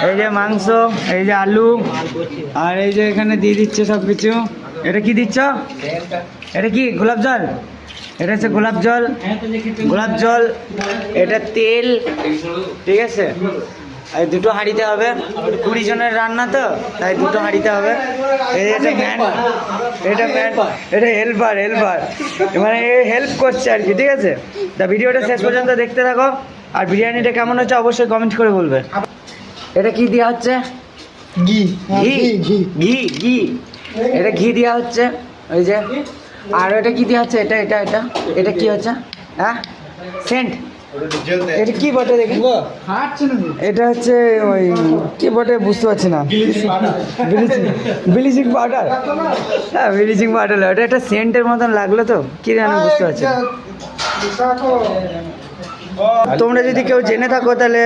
এই যে মাংস, এই যে আলু, আর এই যে এখানে দিয়ে দিচ্ছে সব কিছু। এটা কি দিচ্ছ? এটা কি গোলাপ জল? এটা হচ্ছে গোলাপ জল, গোলাপ জল। এটা তেল, ঠিক আছে। আর দুটো হাঁড়িতে হবে, 20 জনের রান্না তো, তাই দুটো হাঁড়িতে হবে। এটা ম্যান, এটা ম্যান, এটা হেল্পার, হেল্পার মানে হেল্প করছে আর কি, ঠিক আছে। তা ভিডিওটা শেষ পর্যন্ত দেখতে থাকো। আর বিরিয়ানিটা কেমন হচ্ছে অবশ্যই কমেন্ট করে বলবে। এটা কি দেওয়া হচ্ছে? ঘি, ঘি, ঘি, ঘি। এটা ঘি দেওয়া হচ্ছে, ওই যে। আর এটা কি দেওয়া হচ্ছে? এটা এটা এটা এটা কি হচ্ছে? হ্যাঁ, সেন্ট। এটা কি বটে দেখি? এটা হচ্ছে ওই কি বটে বুঝতে পারছি না। Bleaching powder. হ্যাঁ, ব্লিচিং পাউডার। ওটা একটা সেন্টের মতন লাগলো তো, কি জানি বুঝতে পারছি না। তোমরা যদি কেউ জেনে থাকো তাহলে